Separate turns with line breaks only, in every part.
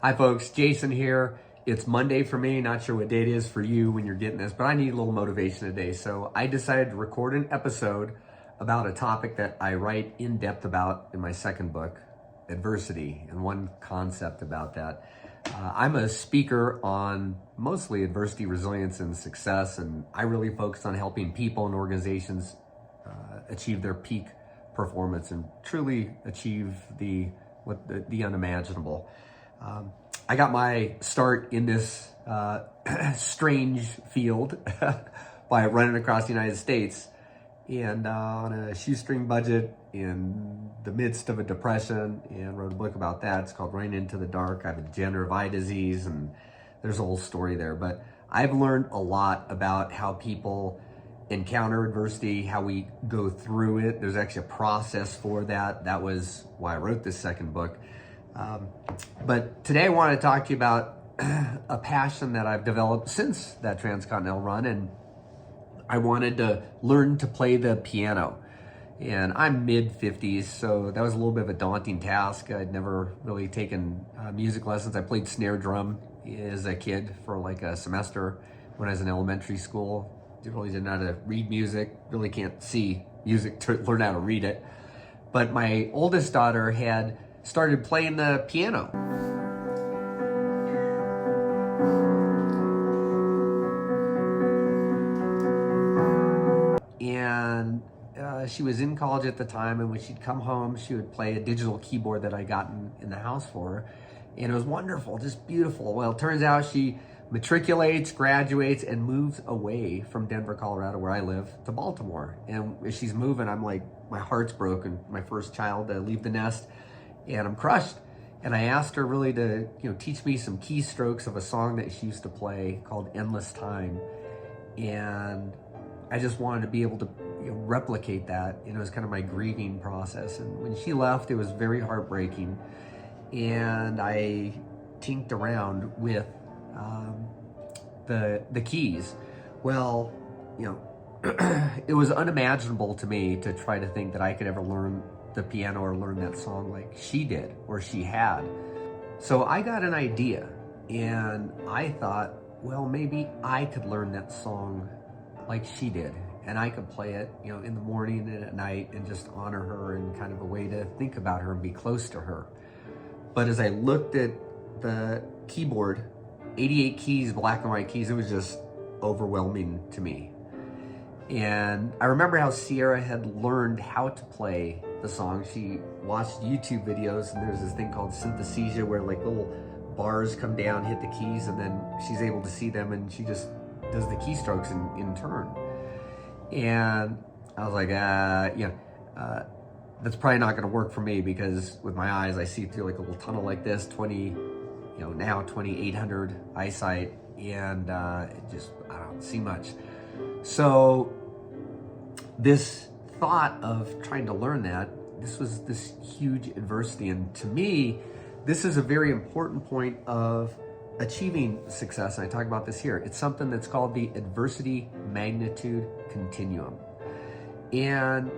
Hi folks, Jason here. It's Monday for me, not sure what day it is for you when you're getting this, but I need a little motivation today. So I decided to record an episode about a topic that I write in depth about in my second book, Adversity, and one concept about that. I'm a speaker on mostly adversity, resilience, and success, and I really focus on helping people and organizations achieve their peak performance and truly achieve the unimaginable. I got my start in this strange field by running across the United States and on a shoestring budget in the midst of a depression, and wrote a book about that. It's called Running into the Dark. I have a degenerative eye disease, and there's a whole story there. But I've learned a lot about how people encounter adversity, how we go through it. There's actually a process for that. That was why I wrote this second book. But today I want to talk to you about a passion that I've developed since that transcontinental run, and I wanted to learn to play the piano. And I'm mid-50s, so that was a little bit of a daunting task. I'd never really taken music lessons. I played snare drum as a kid for like a semester when I was in elementary school. Really didn't know how to read music, really can't see music to learn how to read it. But my oldest daughter had started playing the piano. And she was in college at the time, and when she'd come home, she would play a digital keyboard that I got in the house for her. And it was wonderful, just beautiful. Well, it turns out she matriculates, graduates, and moves away from Denver, Colorado, where I live, to Baltimore. And as she's moving, I'm like, my heart's broken. My first child to leave the nest, and I'm crushed. And I asked her really to, teach me some keystrokes of a song that she used to play called Endless Time. And I just wanted to be able to replicate that. It was kind of my grieving process. And when she left, it was very heartbreaking. And I tinked around with the keys. Well, it was unimaginable to me to try to think that I could ever learn the piano or learn that song like she did or she had. So I got an idea, and I thought, well, maybe I could learn that song like she did, and I could play it, in the morning and at night, and just honor her and kind of a way to think about her and be close to her. But as I looked at the keyboard, 88 keys, black and white keys, it was just overwhelming to me. And I remember how Sierra had learned how to play the song. She watched YouTube videos, and there's this thing called synesthesia where like little bars come down, hit the keys, and then she's able to see them, and she just does the keystrokes in turn. And I was like, that's probably not going to work for me, because with my eyes, I see through like a little tunnel like this, 2800 eyesight, and I don't see much. So this thought of trying to learn that, this was this huge adversity. And to me, this is a very important point of achieving success. And I talk about this here. It's something that's called the Adversity Magnitude Continuum. And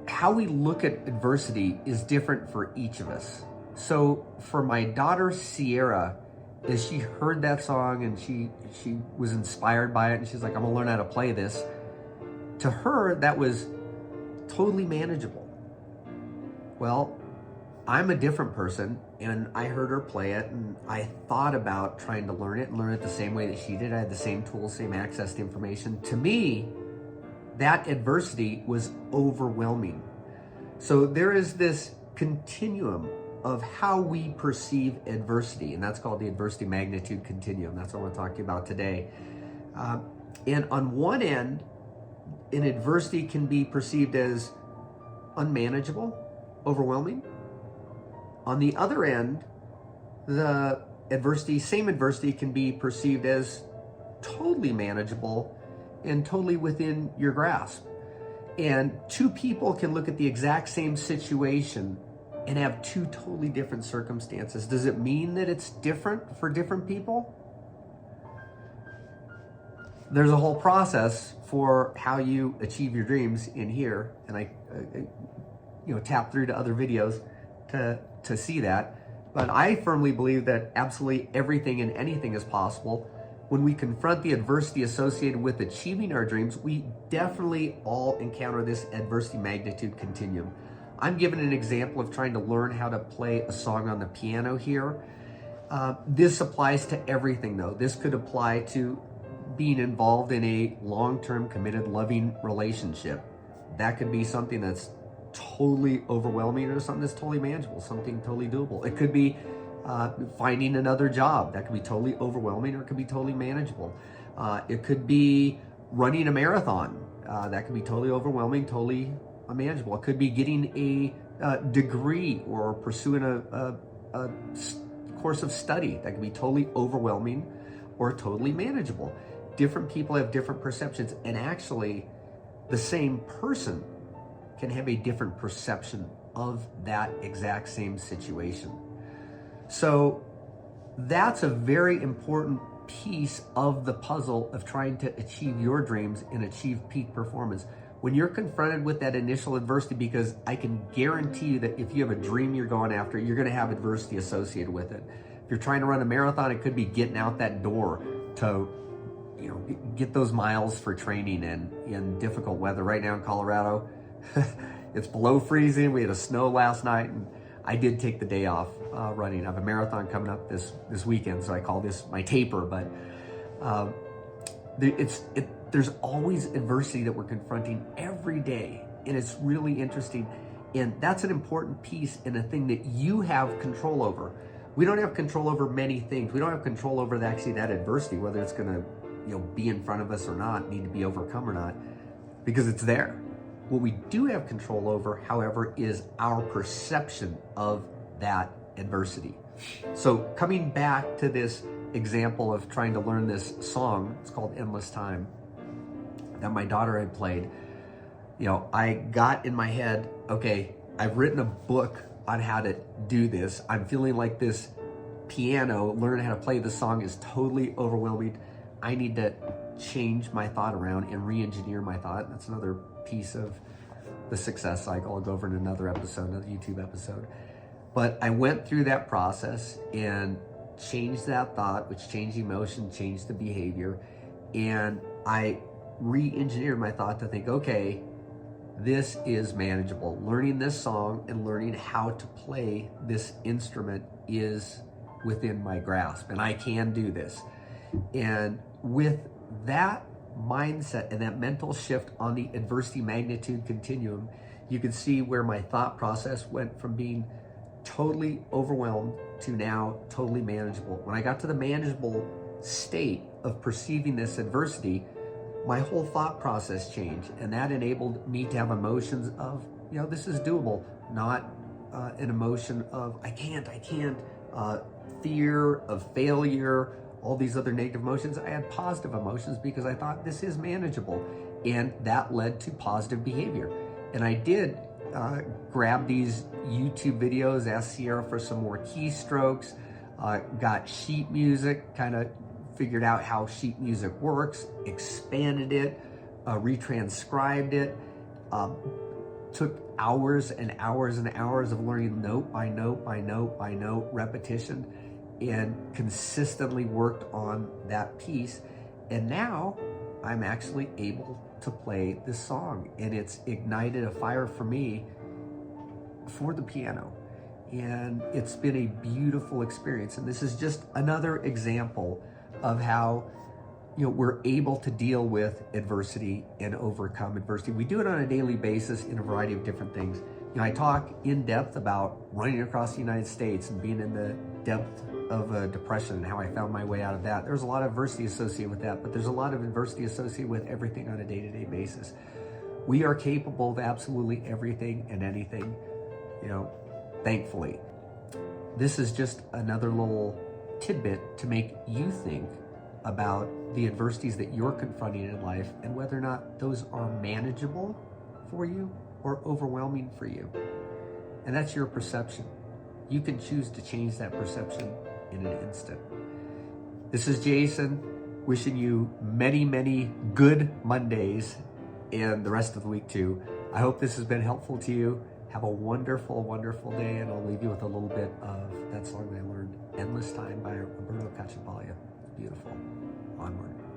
how we look at adversity is different for each of us. So for my daughter, Sierra, as she heard that song and she was inspired by it, and she's like, I'm gonna learn how to play this. To her, that was totally manageable. Well, I'm a different person, and I heard her play it, and I thought about trying to learn it the same way that she did. I had the same tools, same access to information. To me, that adversity was overwhelming. So there is this continuum of how we perceive adversity, and that's called the Adversity Magnitude Continuum. That's what I want to talk to you about today. And on one end, an adversity can be perceived as unmanageable, overwhelming. On the other end, the same adversity can be perceived as totally manageable and totally within your grasp. And two people can look at the exact same situation and have two totally different circumstances. Does it mean that it's different for different people? There's a whole process for how you achieve your dreams in here, and I tap through to other videos to see that. But I firmly believe that absolutely everything and anything is possible. When we confront the adversity associated with achieving our dreams, we definitely all encounter this adversity magnitude continuum. I'm giving an example of trying to learn how to play a song on the piano here. This applies to everything though. This could apply to being involved in a long-term committed loving relationship. That could be something that's totally overwhelming or something that's totally manageable, something totally doable. It could be finding another job. That could be totally overwhelming or it could be totally manageable. It could be running a marathon. That could be totally overwhelming, totally manageable. It could be getting a degree or pursuing a course of study. That could be totally overwhelming or totally manageable. Different people have different perceptions, and actually the same person can have a different perception of that exact same situation. So that's a very important piece of the puzzle of trying to achieve your dreams and achieve peak performance. When you're confronted with that initial adversity, because I can guarantee you that if you have a dream you're going after, you're going to have adversity associated with it. If you're trying to run a marathon, it could be getting out that door to, get those miles for training and in difficult weather. Right now in Colorado, it's below freezing. We had a snow last night, and I did take the day off running. I have a marathon coming up this weekend, so I call this my taper. But there's always adversity that we're confronting every day, and it's really interesting. And that's an important piece and a thing that you have control over. We don't have control over many things. We don't have control over that adversity, whether it's going to be in front of us or not, need to be overcome or not, because it's there. What we do have control over, however, is our perception of that adversity. So coming back to this example of trying to learn this song, it's called Endless Time, that my daughter had played, I got in my head, okay, I've written a book on how to do this. I'm feeling like this piano, learn how to play the song is totally overwhelming. I need to change my thought around and re-engineer my thought. That's another piece of the success cycle. I'll go over in another episode, another YouTube episode. But I went through that process and changed that thought, which changed the emotion, changed the behavior. And I re-engineered my thought to think, okay, this is manageable. Learning this song and learning how to play this instrument is within my grasp, and I can do this. And with that mindset and that mental shift on the adversity magnitude continuum, you can see where my thought process went from being totally overwhelmed to now totally manageable. When I got to the manageable state of perceiving this adversity, my whole thought process changed, and that enabled me to have emotions of, this is doable, not an emotion of I can't, fear of failure, all these other negative emotions. I had positive emotions because I thought this is manageable, and that led to positive behavior. And I did grab these YouTube videos, asked Sierra for some more keystrokes, got sheet music, kind of figured out how sheet music works, expanded it, retranscribed it, took hours and hours and hours of learning note by note by note by note repetition, and consistently worked on that piece. And now I'm actually able to play this song, and it's ignited a fire for me for the piano. And it's been a beautiful experience. And this is just another example of how we're able to deal with adversity and overcome adversity. We do it on a daily basis in a variety of different things. I talk in depth about running across the United States and being in the depth of a depression and how I found my way out of that. There's a lot of adversity associated with that, but there's a lot of adversity associated with everything on a day-to-day basis. We are capable of absolutely everything and anything, thankfully. This is just another little tidbit to make you think about the adversities that you're confronting in life and whether or not those are manageable for you or overwhelming for you. And that's your perception. You can choose to change that perception in an instant. This is Jason, wishing you many, many good Mondays and the rest of the week too. I hope this has been helpful to you. Have a wonderful, wonderful day, and I'll leave you with a little bit of that song I learned, Endless Time by Roberto Cacciapaglia. Beautiful. Onward.